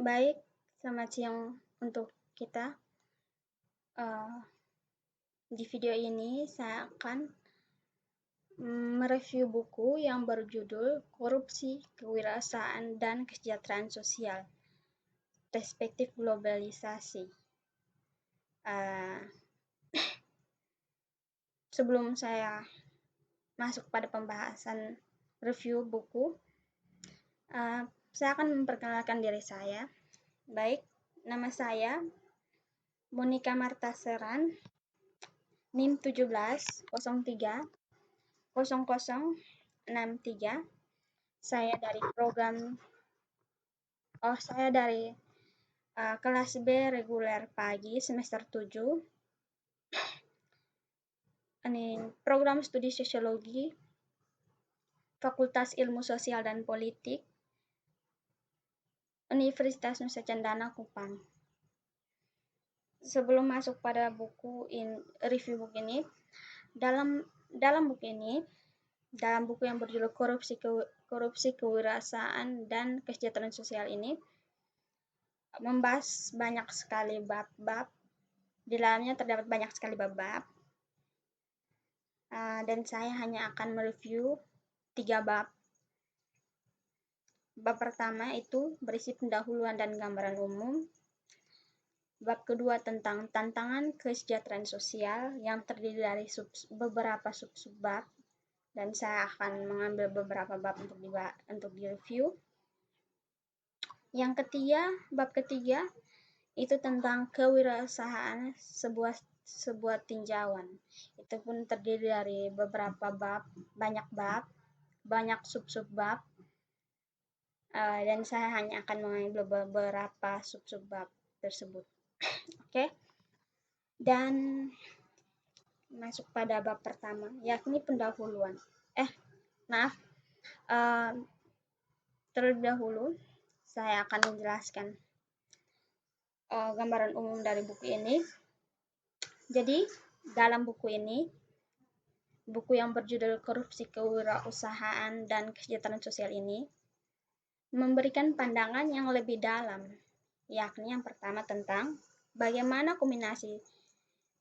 Baik, selamat siang untuk kita. Di video ini saya akan mereview buku yang berjudul Korupsi, Kewirausahaan, dan Kesejahteraan Sosial, Perspektif Globalisasi. Sebelum saya masuk pada pembahasan review buku, saya akan memperkenalkan diri saya. Baik, nama saya Monica Marta Seran, NIM 1703 0063. Saya dari kelas B reguler pagi semester 7. Ini program studi sosiologi Fakultas Ilmu Sosial dan Politik Universitas Nusa Cendana Kupang. Sebelum masuk pada review buku ini, dalam buku yang berjudul Korupsi, Kewirausahaan, dan Kesejahteraan Sosial ini membahas banyak sekali bab-bab. Di dalamnya terdapat banyak sekali bab-bab. Dan saya hanya akan mereview 3 bab. Bab pertama itu berisi pendahuluan dan gambaran umum. Bab kedua tentang tantangan kesejahteraan sosial yang terdiri dari beberapa sub-bab. Dan saya akan mengambil beberapa bab untuk direview. Bab ketiga itu tentang kewirausahaan sebuah tinjauan. Itu pun terdiri dari beberapa bab, banyak sub-bab. Dan saya hanya akan mengambil beberapa sub-bab tersebut. Oke. Dan masuk pada bab pertama, yakni pendahuluan. Terlebih dahulu saya akan menjelaskan gambaran umum dari buku ini. Jadi, dalam buku yang berjudul Korupsi, Kewirausahaan, dan Kesejahteraan Sosial ini memberikan pandangan yang lebih dalam, yakni yang pertama tentang bagaimana kombinasi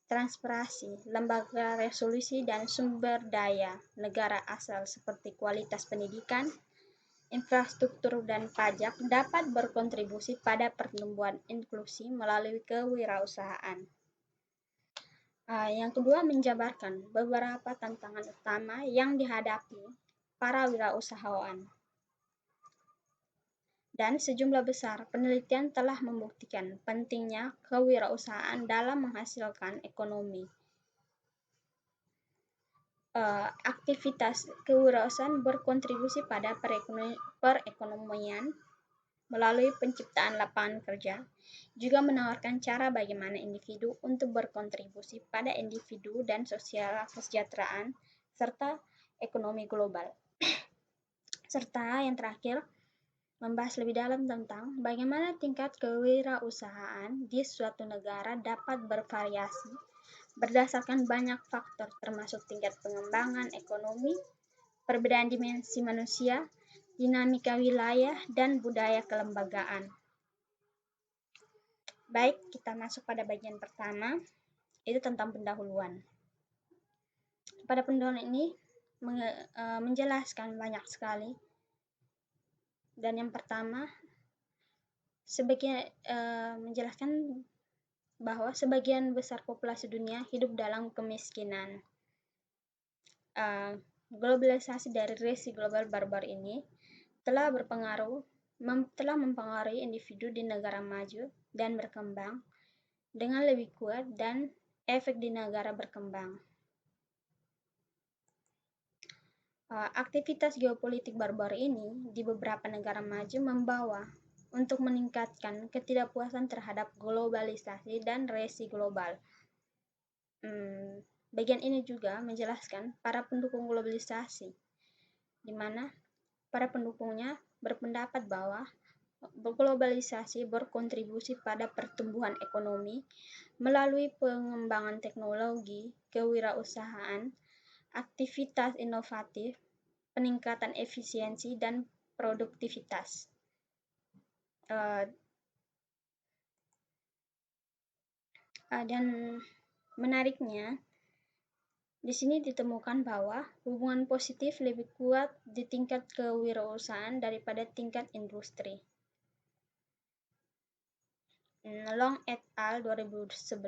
transparansi, lembaga resolusi, dan sumber daya negara asal seperti kualitas pendidikan, infrastruktur, dan pajak dapat berkontribusi pada pertumbuhan inklusi melalui kewirausahaan. Yang kedua, menjabarkan beberapa tantangan utama yang dihadapi para wirausahawan. Dan sejumlah besar penelitian telah membuktikan pentingnya kewirausahaan dalam menghasilkan ekonomi. Aktivitas kewirausahaan berkontribusi pada perekonomian melalui penciptaan lapangan kerja, juga menawarkan cara bagaimana individu untuk berkontribusi pada individu dan sosial kesejahteraan serta ekonomi global. Serta yang terakhir, membahas lebih dalam tentang bagaimana tingkat kewirausahaan di suatu negara dapat bervariasi berdasarkan banyak faktor termasuk tingkat pengembangan ekonomi, perbedaan dimensi manusia, dinamika wilayah, dan budaya kelembagaan. Baik, kita masuk pada bagian pertama, itu tentang pendahuluan. Pada pendahuluan ini menjelaskan banyak sekali. Dan yang pertama, menjelaskan bahwa sebagian besar populasi dunia hidup dalam kemiskinan. Globalisasi dari resi global barbar ini telah mempengaruhi individu di negara maju dan berkembang dengan lebih kuat dan efek di negara berkembang. Aktivitas geopolitik barbar ini di beberapa negara maju membawa untuk meningkatkan ketidakpuasan terhadap globalisasi dan resi global. Bagian ini juga menjelaskan para pendukung globalisasi, di mana para pendukungnya berpendapat bahwa globalisasi berkontribusi pada pertumbuhan ekonomi melalui pengembangan teknologi, kewirausahaan, aktivitas inovatif, peningkatan efisiensi dan produktivitas. Dan menariknya, di sini ditemukan bahwa hubungan positif lebih kuat di tingkat kewirausahaan daripada tingkat industri. Long et al. 2011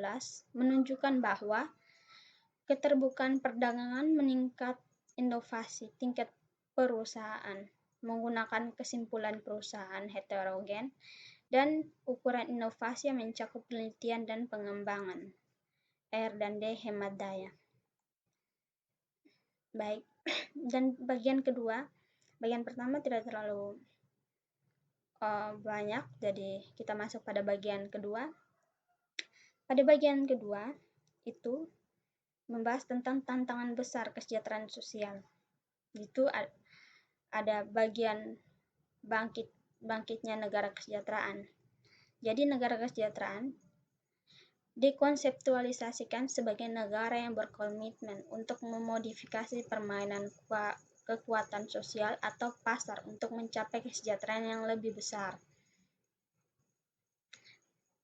menunjukkan bahwa keterbukaan perdagangan meningkat inovasi tingkat perusahaan menggunakan kesimpulan perusahaan heterogen dan ukuran inovasi yang mencakup penelitian dan pengembangan. R dan D hemat daya. Baik, dan bagian pertama tidak terlalu banyak, jadi kita masuk pada bagian kedua. Pada bagian kedua itu membahas tentang tantangan besar kesejahteraan sosial. Itu ada bagian bangkitnya negara kesejahteraan. Jadi negara kesejahteraan dikonseptualisasikan sebagai negara yang berkomitmen untuk memodifikasi permainan kekuatan sosial atau pasar untuk mencapai kesejahteraan yang lebih besar.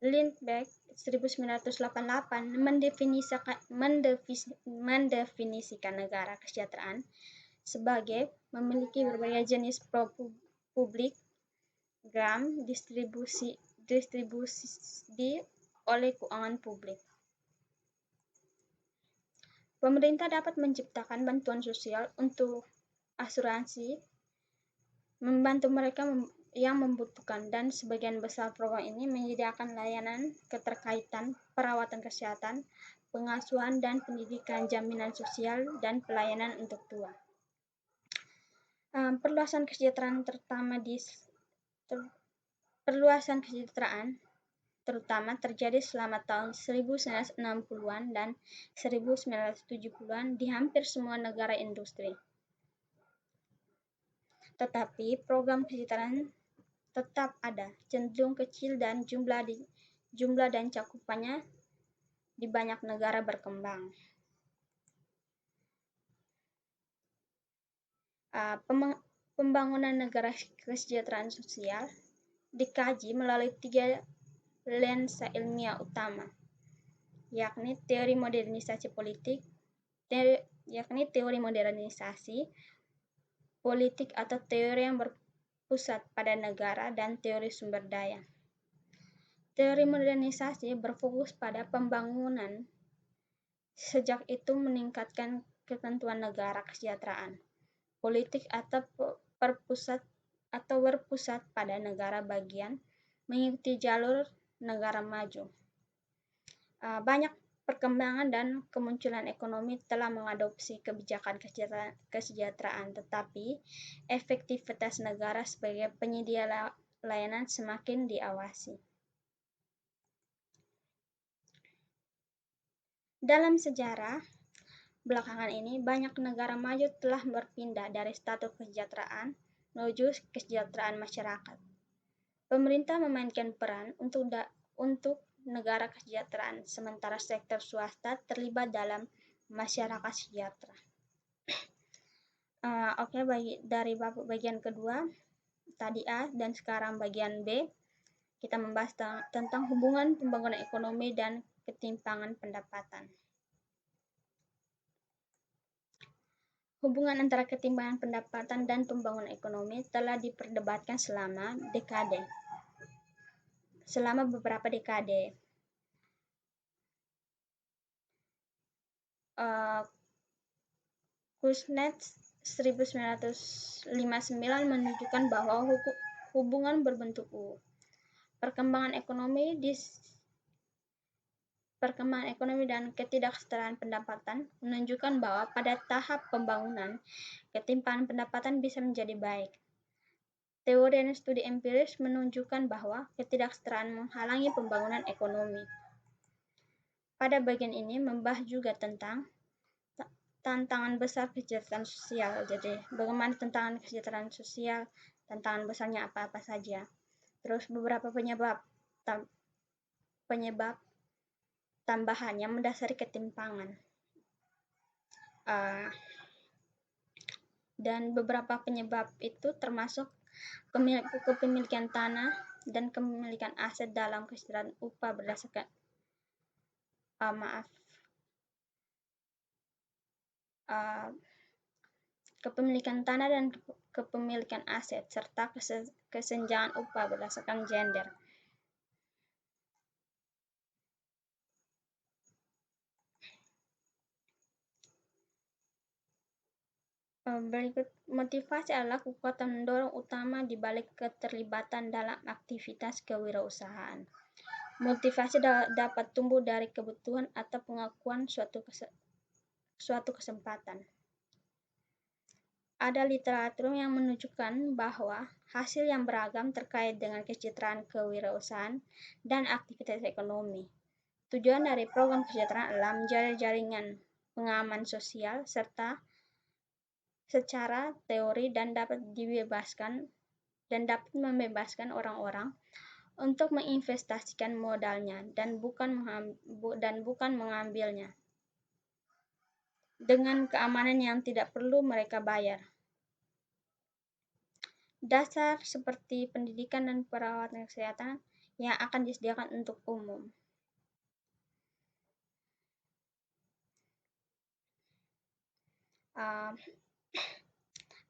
Lindbeck 1988 mendefinisikan negara kesejahteraan sebagai memiliki berbagai jenis publik distribusi oleh keuangan publik. Pemerintah dapat menciptakan bantuan sosial untuk asuransi, membantu mereka yang membutuhkan, dan sebagian besar program ini menyediakan layanan keterkaitan perawatan kesehatan, pengasuhan dan pendidikan, jaminan sosial, dan pelayanan untuk tua. Perluasan kesejahteraan terutama terjadi selama tahun 1960-an dan 1970-an di hampir semua negara industri. Tetapi program kesejahteraan tetap ada, cenderung kecil dan jumlah dan cakupannya di banyak negara berkembang. Pembangunan negara kesejahteraan sosial dikaji melalui 3 lensa ilmiah utama, yakni teori modernisasi politik atau teori yang berpusat pada negara, dan teori sumber daya. Teori modernisasi berfokus pada pembangunan, sejak itu meningkatkan ketentuan negara kesejahteraan. Politik atau berpusat pada negara bagian, mengikuti jalur negara maju. Banyak perkembangan dan kemunculan ekonomi telah mengadopsi kebijakan kesejahteraan, tetapi efektivitas negara sebagai penyedia layanan semakin diawasi. Dalam sejarah belakangan ini, banyak negara maju telah berpindah dari status kesejahteraan menuju kesejahteraan masyarakat. Pemerintah memainkan peran untuk negara kesejahteraan, sementara sektor swasta terlibat dalam masyarakat sejahtera. Dari bagian kedua, tadi A, dan sekarang bagian B, kita membahas tentang hubungan pembangunan ekonomi dan ketimpangan pendapatan. Hubungan antara ketimpangan pendapatan dan pembangunan ekonomi telah diperdebatkan selama beberapa dekade. Kuznets 1959 menunjukkan bahwa hubungan berbentuk U. Perkembangan ekonomi dan ketidaksetaraan pendapatan menunjukkan bahwa pada tahap pembangunan, ketimpangan pendapatan bisa menjadi baik. Teori dan studi empiris menunjukkan bahwa ketidaksetaraan menghalangi pembangunan ekonomi. Pada bagian ini membahas juga tentang tantangan besar kesejahteraan sosial. Jadi, bagaimana tantangan kesejahteraan sosial, tantangan besarnya apa-apa saja. Terus beberapa penyebab tambahan yang mendasari ketimpangan. Dan beberapa penyebab itu termasuk kepemilikan tanah dan kepemilikan aset dalam kesejahteraan upah maaf, uh, kepemilikan tanah dan kepemilikan aset, serta kesenjangan upah berdasarkan gender. Berikut, motivasi adalah kekuatan mendorong utama di balik keterlibatan dalam aktivitas kewirausahaan. Motivasi dapat tumbuh dari kebutuhan atau pengakuan suatu kesempatan. Ada literatur yang menunjukkan bahwa hasil yang beragam terkait dengan kesejahteraan kewirausahaan dan aktivitas ekonomi. Tujuan dari program kesejahteraan adalah menjadi jaringan pengaman sosial serta secara teori dan dapat membebaskan orang-orang untuk menginvestasikan modalnya dan bukan mengambilnya dengan keamanan yang tidak perlu mereka bayar. Dasar seperti pendidikan dan perawatan kesehatan yang akan disediakan untuk umum.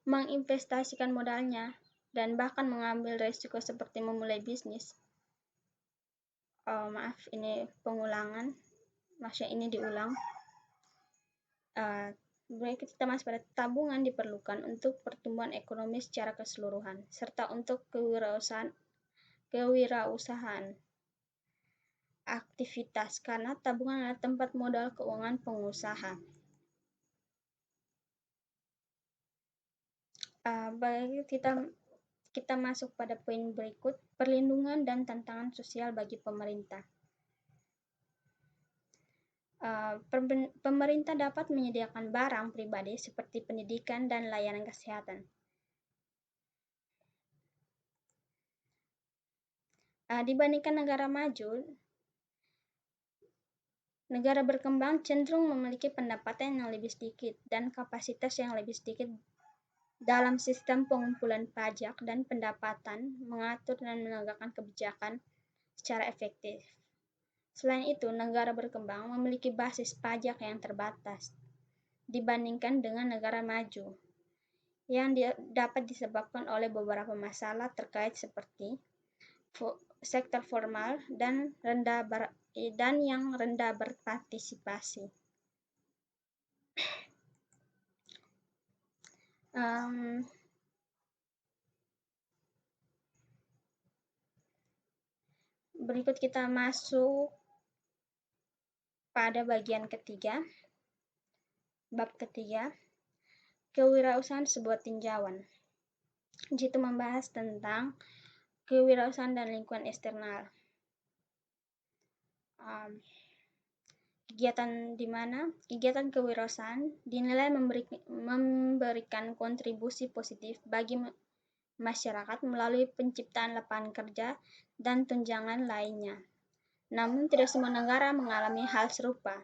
Menginvestasikan modalnya dan bahkan mengambil resiko seperti memulai bisnis. Maaf, ini pengulangan. Maksudnya ini diulang. Berikut kita masuk pada tabungan diperlukan untuk pertumbuhan ekonomi secara keseluruhan, serta untuk kewirausahaan aktivitas, karena tabungan adalah tempat modal keuangan pengusaha. Baik, kita masuk pada poin berikut, perlindungan dan tantangan sosial bagi pemerintah. Pemerintah dapat menyediakan barang pribadi seperti pendidikan dan layanan kesehatan. Dibandingkan negara maju, negara berkembang cenderung memiliki pendapatan yang lebih sedikit dan kapasitas yang lebih sedikit dalam sistem pengumpulan pajak dan pendapatan, mengatur dan menegakkan kebijakan secara efektif. Selain itu, negara berkembang memiliki basis pajak yang terbatas dibandingkan dengan negara maju, yang dapat disebabkan oleh beberapa masalah terkait seperti sektor formal dan yang rendah berpartisipasi. Berikut kita masuk pada bagian ketiga, bab ketiga, kewirausahaan sebuah tinjauan. Di situ membahas tentang kewirausahaan dan lingkungan eksternal. Kegiatan di mana kegiatan kewirausahaan dinilai memberikan kontribusi positif bagi masyarakat melalui penciptaan lapangan kerja dan tunjangan lainnya. Namun tidak semua negara mengalami hal serupa.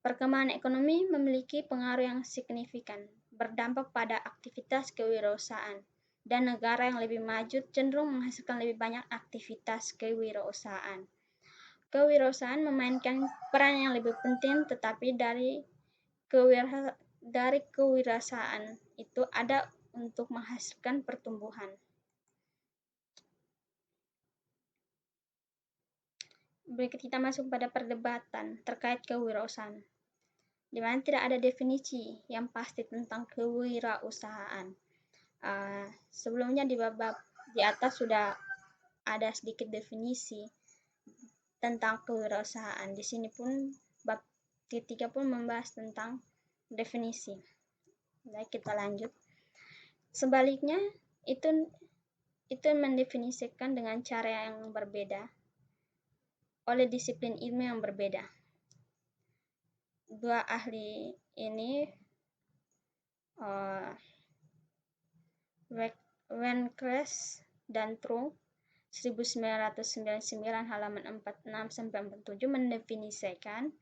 Perkembangan ekonomi memiliki pengaruh yang signifikan, berdampak pada aktivitas kewirausahaan, dan negara yang lebih maju cenderung menghasilkan lebih banyak aktivitas kewirausahaan. Kewirausahaan memainkan peran yang lebih penting, tetapi dari kewirausahaan itu ada untuk menghasilkan pertumbuhan. Berikut kita masuk pada perdebatan terkait kewirausahaan, di mana tidak ada definisi yang pasti tentang kewirausahaan. Sebelumnya di bab di atas sudah ada sedikit definisi tentang kewirausahaan. Di sini pun bab ketiga pun membahas tentang definisi. Baik, kita lanjut. Sebaliknya, itu mendefinisikan dengan cara yang berbeda oleh disiplin ilmu yang berbeda. Dua ahli ini, Wencrass dan Trunk, 1999 halaman 46-47 mendefinisikan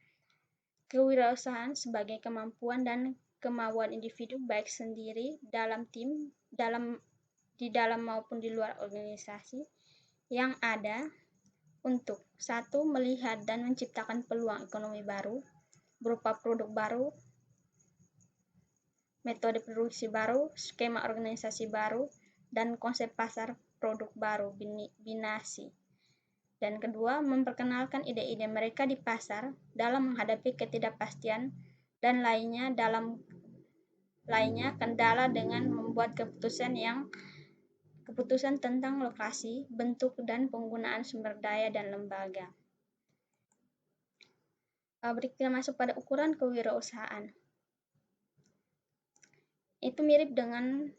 kewirausahaan sebagai kemampuan dan kemauan individu baik sendiri, dalam tim, di dalam maupun di luar organisasi yang ada untuk satu, melihat dan menciptakan peluang ekonomi baru berupa produk baru, metode produksi baru, skema organisasi baru, dan konsep pasar produk baru binasi. Dan kedua, memperkenalkan ide-ide mereka di pasar dalam menghadapi ketidakpastian dan lainnya kendala dengan membuat keputusan tentang lokasi, bentuk, dan penggunaan sumber daya dan lembaga. Berikut kita masuk pada ukuran kewirausahaan. Itu mirip dengan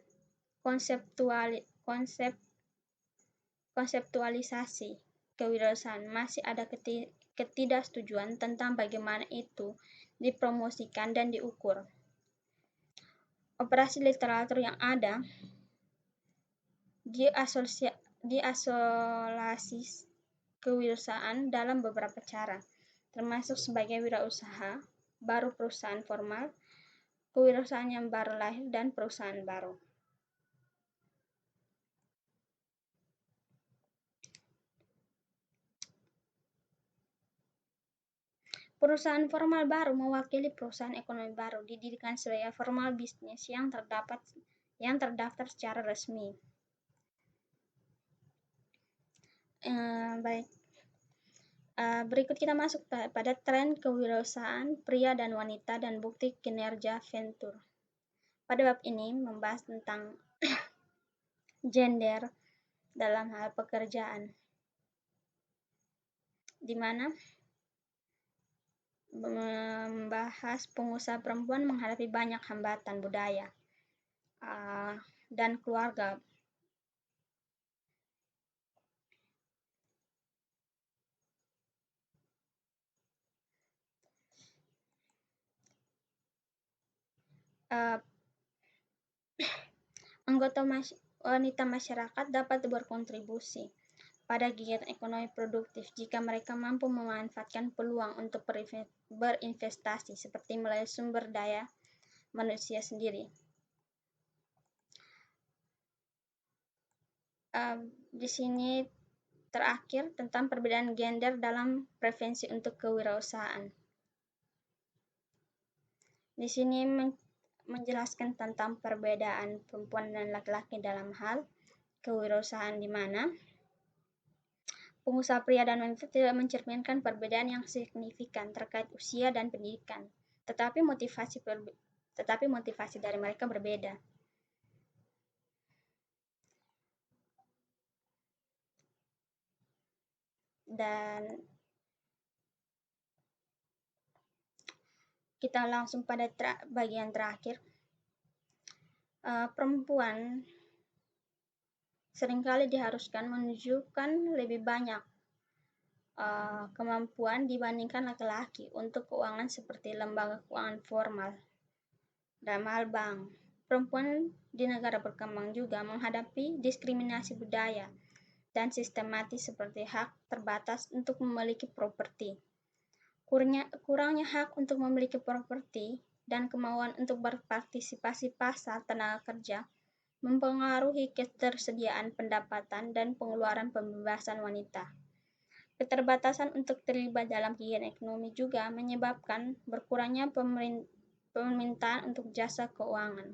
konseptualisasi kewirausahaan. Masih ada ketidaksetujuan tentang bagaimana itu dipromosikan dan diukur. Operasi literatur yang ada diasolasi kewirausahaan dalam beberapa cara, termasuk sebagai wirausaha baru, perusahaan formal, kewirausahaan yang baru lahir, dan perusahaan baru. Perusahaan formal baru mewakili perusahaan ekonomi baru didirikan sebagai formal bisnis yang terdaftar secara resmi. Berikut kita masuk pada tren kewirausahaan pria dan wanita dan bukti kinerja Venture. Pada bab ini membahas tentang gender dalam hal pekerjaan, di mana membahas pengusaha perempuan menghadapi banyak hambatan budaya dan keluarga. Anggota wanita masyarakat dapat berkontribusi pada kegiatan ekonomi produktif jika mereka mampu memanfaatkan peluang untuk berinvestasi seperti melalui sumber daya manusia sendiri. Di sini terakhir tentang perbedaan gender dalam preferensi untuk kewirausahaan. Di sini menjelaskan tentang perbedaan perempuan dan laki-laki dalam hal kewirausahaan, di mana pengusaha pria dan wanita tidak mencerminkan perbedaan yang signifikan terkait usia dan pendidikan, tetapi motivasi dari mereka berbeda. Dan kita langsung pada bagian terakhir. Perempuan seringkali diharuskan menunjukkan lebih banyak kemampuan dibandingkan laki-laki untuk keuangan seperti lembaga keuangan formal, dalam hal bank. Perempuan di negara berkembang juga menghadapi diskriminasi budaya dan sistematis seperti hak terbatas untuk memiliki properti, kurangnya hak untuk memiliki properti, dan kemauan untuk berpartisipasi pasar tenaga kerja mempengaruhi ketersediaan pendapatan dan pengeluaran pembebasan wanita. Keterbatasan untuk terlibat dalam kegiatan ekonomi juga menyebabkan berkurangnya permintaan untuk jasa keuangan.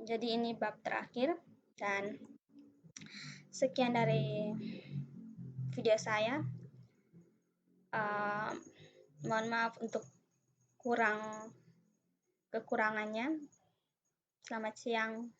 Jadi ini bab terakhir, dan sekian dari video saya. Mohon maaf untuk kekurangannya. Selamat siang.